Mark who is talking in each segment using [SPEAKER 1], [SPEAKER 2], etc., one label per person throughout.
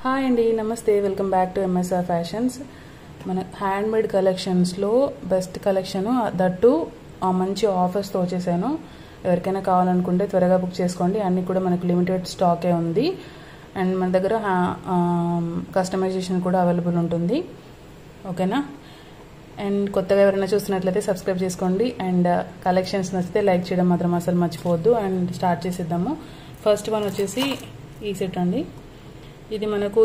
[SPEAKER 1] Hi అండి, నమస్తే. Welcome back to MSR fashions. మన హ్యాండ్మేడ్ కలెక్షన్స్లో బెస్ట్ కలెక్షన్, దట్టు మంచి ఆఫర్స్తో వచ్చేసాను. ఎవరికైనా కావాలనుకుంటే త్వరగా బుక్ చేసుకోండి. అన్నీ కూడా మనకు లిమిటెడ్ స్టాకే ఉంది. అండ్ మన దగ్గర కస్టమైజేషన్ కూడా అవైలబుల్ ఉంటుంది. ఓకేనా? అండ్ కొత్తగా ఎవరైనా చూస్తున్నట్లయితే సబ్స్క్రైబ్ చేసుకోండి. అండ్ కలెక్షన్స్ నచ్చితే లైక్ చేయడం మాత్రం అసలు మర్చిపోవద్దు. అండ్ స్టార్ట్ చేసేద్దాము. ఫస్ట్ వన్ వచ్చేసి ఈ సెట్ అండి. ఇది మనకు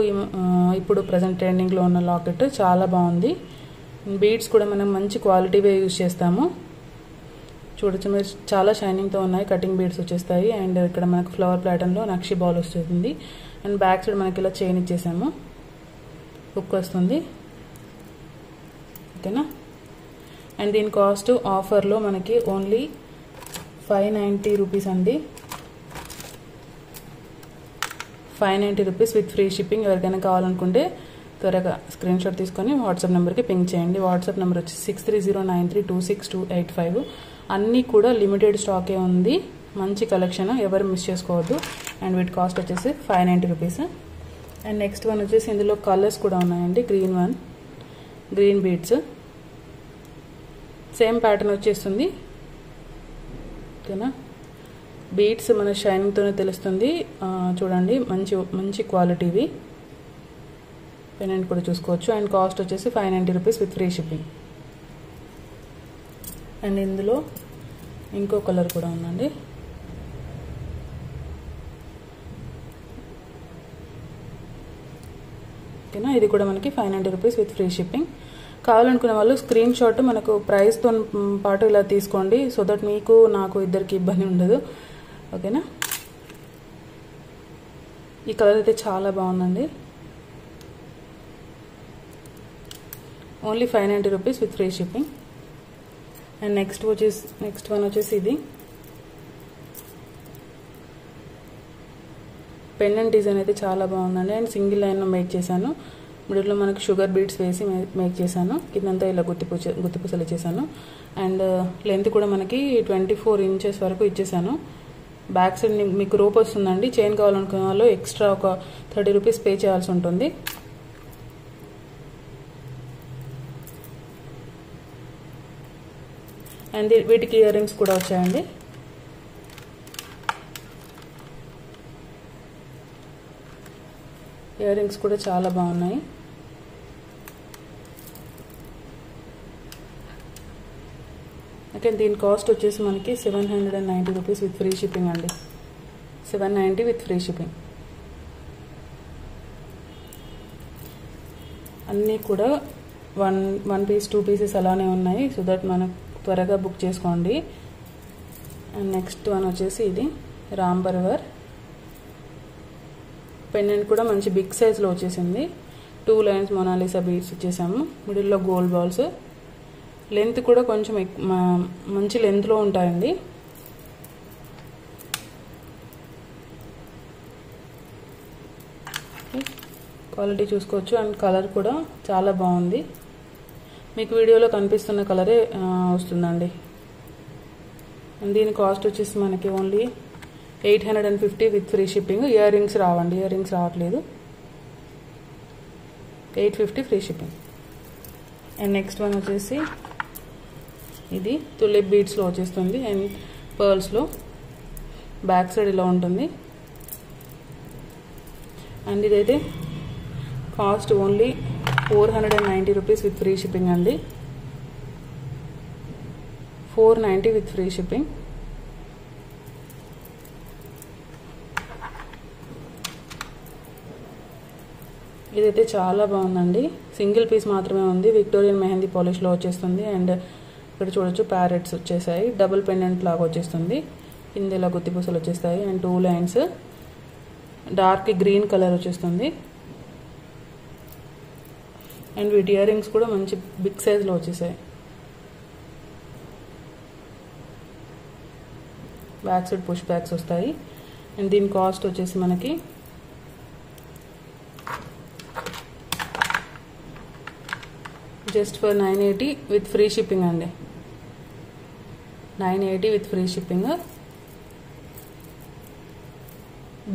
[SPEAKER 1] ఇప్పుడు ప్రజెంట్ ట్రెండింగ్లో ఉన్న లాకెట్, చాలా బాగుంది. బీడ్స్ కూడా మనం మంచి క్వాలిటీవే యూజ్ చేస్తాము. చూడొచ్చు మీరు, చాలా షైనింగ్తో ఉన్నాయి. కటింగ్ బీడ్స్ వచ్చేస్తాయి. అండ్ ఇక్కడ మనకు ఫ్లవర్ ప్యాటర్న్లో నక్షి బాల్ వస్తుంది. అండ్ బ్యాక్ సైడ్ మనకి ఇలా చైన్ ఇచ్చేసాము, హుక్ వస్తుంది. ఓకేనా? అండ్ దీని కాస్ట్ ఆఫర్లో మనకి ఓన్లీ 590 రూపీస్ అండి. 590 రూపీస్ విత్ ఫ్రీ షిప్పింగ్. ఎవరికైనా కావాలనుకుంటే త్వరగా స్క్రీన్ షాట్ తీసుకొని వాట్సాప్ నెంబర్కి పింక్ చేయండి. వాట్సాప్ నెంబర్ వచ్చి 6309326285. అన్నీ కూడా లిమిటెడ్ స్టాకే ఉంది. మంచి కలెక్షన్, ఎవరు మిస్ చేసుకోవద్దు. అండ్ వీటి కాస్ట్ వచ్చేసి 590 రూపీస్. అండ్ నెక్స్ట్ వన్ వచ్చేసి ఇందులో కలర్స్ కూడా ఉన్నాయండి. గ్రీన్ బీడ్స్, సేమ్ ప్యాటర్న్ వచ్చేస్తుంది. ఓకేనా? బీడ్స్ మన షైనింగ్తోనే తెలుస్తుంది. చూడండి, మంచి క్వాలిటీవి. పెండెంట్ కూడా చూసుకోవచ్చు. అండ్ కాస్ట్ వచ్చేసి 590 rupees with free shipping. And ఇందులో ఇంకో కలర్ కూడా ఉందండి. ఓకేనా? ఇది కూడా మనకి 590 రూపీస్ విత్ ఫ్రీ షిప్పింగ్. కావాలనుకునే వాళ్ళు స్క్రీన్ షాట్ మనకు ప్రైస్తో పాటు ఇలా తీసుకోండి, సో దట్ మీకు నాకు ఇద్దరికి ఇబ్బంది ఉండదు. ఓకేనా? ఈ కలర్ అయితే చాలా బాగుందండి. Only 590 rupees with free shipping. And next one వచ్చేసి ఇది పెండెంట్ డిజైన్ అయితే చాలా బాగుందండి. అండ్ సింగిల్ లైన్లో మేక్ చేశాను. మిడిల్లో మనకు షుగర్ బీడ్స్ వేసి మేక్ చేశాను. కిందంతా ఇలా గుత్తిపూసలు ఇచ్చేసాను. అండ్ లెంత్ కూడా మనకి 24 ఇంచెస్ వరకు ఇచ్చేసాను. బ్యాక్ సైడ్ మీకు రోప్ వస్తుందండి. చైన్ కావాలనుకునే వాళ్ళు ఎక్స్ట్రా ఒక 30 రూపీస్ పే చేయాల్సి ఉంటుంది. అండ్ వీటికి ఇయర్ రింగ్స్ కూడా వచ్చాయండి. ఇయర్ రింగ్స్ కూడా చాలా బాగున్నాయి. ఓకే, దీని కాస్ట్ వచ్చేసి మనకి 790 రూపీస్ విత్ ఫ్రీ షిప్పింగ్ అండి. 790 విత్ ఫ్రీ షిప్పింగ్. అన్నీ కూడా వన్ పీస్ 2 పీసెస్ అలానే ఉన్నాయి, సో దట్ మనం త్వరగా బుక్ చేసుకోండి. అండ్ నెక్స్ట్ వన్ వచ్చేసి ఇది రాంబర్వర్ పెండెంట్ కూడా మంచి బిగ్ సైజ్లో వచ్చేసింది. 2 లైన్స్ మొనాలిసా బీడ్స్ ఇచ్చేసాము. మిడిల్లో గోల్డ్ బాల్స్. లెంత్ కూడా కొంచెం మంచి లెంత్లో ఉంటాయండి. క్వాలిటీ చూసుకోవచ్చు. అండ్ కలర్ కూడా చాలా బాగుంది. మీకు వీడియోలో కనిపిస్తున్న కలరే వస్తుందండి. అండ్ దీని కాస్ట్ వచ్చేసి మనకి only 850 with free shipping. Ear rings రావండి, ఇయర్ రింగ్స్ రావట్లేదు. 850 free shipping. And next one వచ్చేసి ఇది తులిప్ బీడ్స్లో వచ్చేస్తుంది. అండ్ పర్ల్స్లో బ్యాక్ సైడ్ ఇలా ఉంటుంది. అండ్ ఇదైతే cost only 490 rupees with free shipping అండి. 490 విత్ ఫ్రీ షిప్పింగ్. ఇదైతే చాలా బాగుందండి. సింగిల్ పీస్ మాత్రమే ఉంది. విక్టోరియన్ మెహందీ పాలిష్లో వచ్చేస్తుంది. అండ్ ఇక్కడ చూడొచ్చు ప్యారెట్స్ వచ్చేసాయి. డబుల్ పెండెంట్ లాగా వచ్చేస్తుంది. కింద ఇలా గుత్తిపూసలు వచ్చేస్తాయి. And 2 lines dark green colour వచ్చేస్తుంది. అండ్ వీటి ఇయర్ రింగ్స్ కూడా మంచి బిగ్ సైజ్లో వచ్చేసాయి. బ్యాక్ సైడ్ పుష్ బ్యాక్స్ వస్తాయి. అండ్ దీని కాస్ట్ వచ్చేసి మనకి just for 980 with free shipping అండి. 980 with free shipping.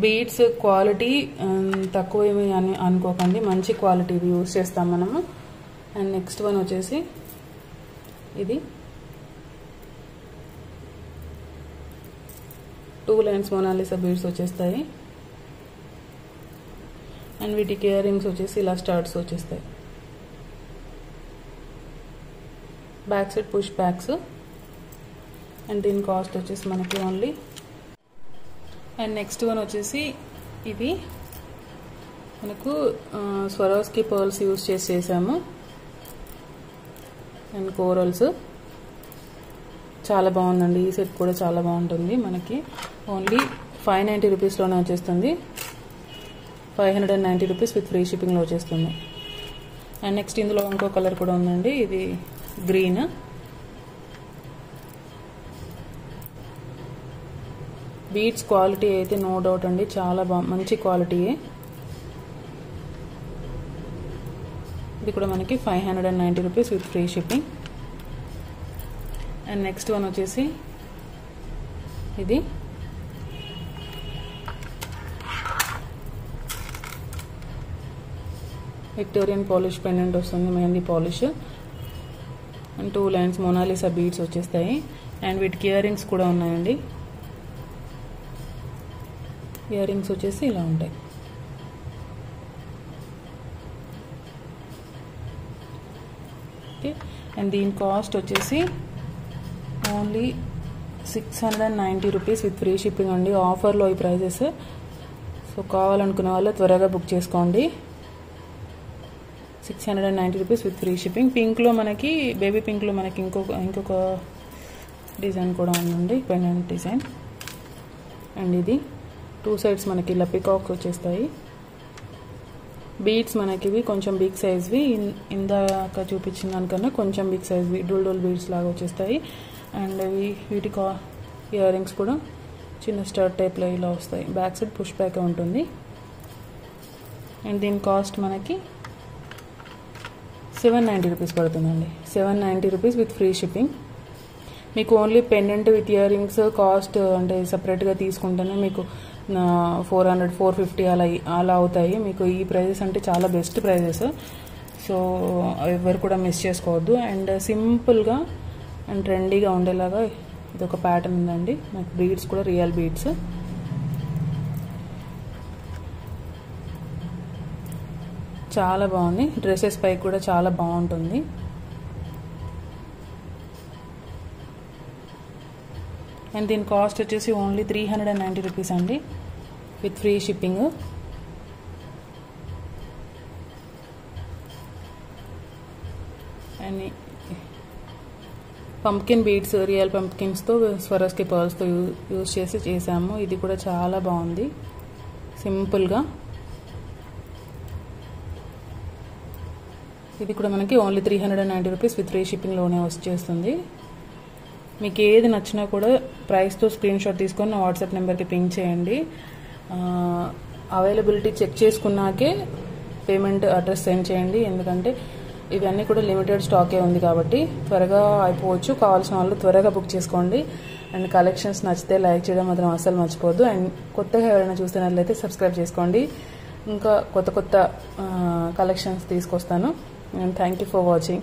[SPEAKER 1] Beads quality తక్కువ ఏమి అని అనుకోకండి, మంచి క్వాలిటీ యూస్ చేస్తాం మనము. అండ్ నెక్స్ట్ వన్ వచ్చేసి ఇది 2 లైన్స్ మొనాలిసా బీడ్స్ వచ్చేస్తాయి. అండ్ వీటికి ఇయర్ రింగ్స్ వచ్చేసి ఇలా స్టడ్స్ వచ్చేస్తాయి. Back side push backs. And దీని కాస్ట్ వచ్చేసి మనకి ఓన్లీ. అండ్ నెక్స్ట్ వన్ వచ్చేసి ఇది మనకు స్వరోస్కి పర్ల్స్ యూస్ చేసాము. అండ్ కోరల్స్ చాలా బాగుందండి. ఈ సెట్ కూడా చాలా బాగుంటుంది. మనకి ఓన్లీ 590 రూపీస్లోనే వచ్చేస్తుంది. 590 రూపీస్ విత్ ఫ్రీ షిప్పింగ్లో వచ్చేస్తుంది. అండ్ నెక్స్ట్ ఇందులో ఇంకో కలర్ కూడా ఉందండి, ఇది గ్రీన్. బీడ్స్ క్వాలిటీ అయితే నో డౌట్ అండి, చాలా మంచి క్వాలిటీయే. ఇది కూడా మనకి 590 rupees with free shipping. And next one వచ్చేసి ఇది విక్టోరియన్ పాలిష్ పెండెంట్ వస్తుంది, mehndi polish. And 2 lines Mona Lisa beads వచ్చేస్తాయి. అండ్ వీటికి ఇయర్ రింగ్స్ కూడా ఉన్నాయండి. ఇయర్ రింగ్స్ వచ్చేసి ఇలా ఉంటాయి. ఓకే. అండ్ దీని కాస్ట్ వచ్చేసి only 690 rupees with free shipping అండి. ఆఫర్లో ఈ ప్రైజెస్. సో కావాలనుకునే వాళ్ళు త్వరగా బుక్ చేసుకోండి. 690 రూపీస్ విత్ ఫ్రీ షిప్పింగ్. పింక్లో మనకి బేబీ పింక్లో మనకి ఇంకొక డిజైన్ కూడా ఉందండి, పెండెంట్ డిజైన్. అండ్ ఇది 2 సైడ్స్ మనకి ఇలా పికాక్స్ వచ్చేస్తాయి. బీడ్స్ మనకి ఇవి కొంచెం బిగ్ సైజ్వి, ఇందాక చూపించిన దానికన్నా కొంచెం బిగ్ సైజ్వి డోల్ బీడ్స్ లాగా వచ్చేస్తాయి. అండ్ వీటి ఇయర్ రింగ్స్ కూడా చిన్న స్టడ్ టైప్లో ఇలా వస్తాయి. బ్యాక్ సైడ్ పుష్ బ్యాక్ ఉంటుంది. అండ్ దీని కాస్ట్ మనకి 790 రూపీస్ పడుతుందండి. 790 రూపీస్ విత్ ఫ్రీ షిప్పింగ్. మీకు only pendant with ear rings cost అంటే సపరేట్గా తీసుకుంటేనే మీకు 400, 450 అలా అవుతాయి. మీకు ఈ ప్రైజెస్ అంటే చాలా బెస్ట్ ప్రైజెస్. సో ఎవరు కూడా మిస్ చేసుకోవద్దు. అండ్ సింపుల్గా అండ్ ట్రెండీగా ఉండేలాగా ఇది ఒక ప్యాటర్న్ ఉందండి. నాకు బీడ్స్ కూడా రియల్ బీడ్స్. చాలా బాగుంది. డ్రెస్సెస్ పై కూడా చాలా బాగుంటుంది. అండ్ దీని కాస్ట్ వచ్చేసి ఓన్లీ 390 రూపీస్ అండి with free shipping. And pumpkin beads real పంప్కిన్స్తో స్వరోస్కి పర్ల్స్తో యూజ్ చేసాము. ఇది కూడా చాలా బాగుంది సింపుల్గా. ఇది కూడా మనకి ఓన్లీ 390 రూపీస్ విత్ ఫ్రీ షిప్పింగ్లోనే వచ్చేస్తుంది. మీకు ఏది నచ్చినా కూడా ప్రైస్తో స్క్రీన్ షాట్ తీసుకొని నా వాట్సాప్ నెంబర్కి పింక్ చేయండి. అవైలబిలిటీ చెక్ చేసుకున్నాకే పేమెంట్ అడ్రస్ సెండ్ చేయండి. ఎందుకంటే ఇవన్నీ కూడా లిమిటెడ్ స్టాకే ఉంది కాబట్టి త్వరగా అయిపోవచ్చు. కావాల్సిన వాళ్ళు త్వరగా బుక్ చేసుకోండి. అండ్ కలెక్షన్స్ నచ్చితే లైక్ చేయడం మాత్రం అస్సలు మర్చిపోద్దు. అండ్ కొత్తగా ఎవరైనా చూస్తున్నట్లయితే సబ్స్క్రైబ్ చేసుకోండి. ఇంకా కొత్త కలెక్షన్స్ తీసుకొస్తాను. And thank you for watching.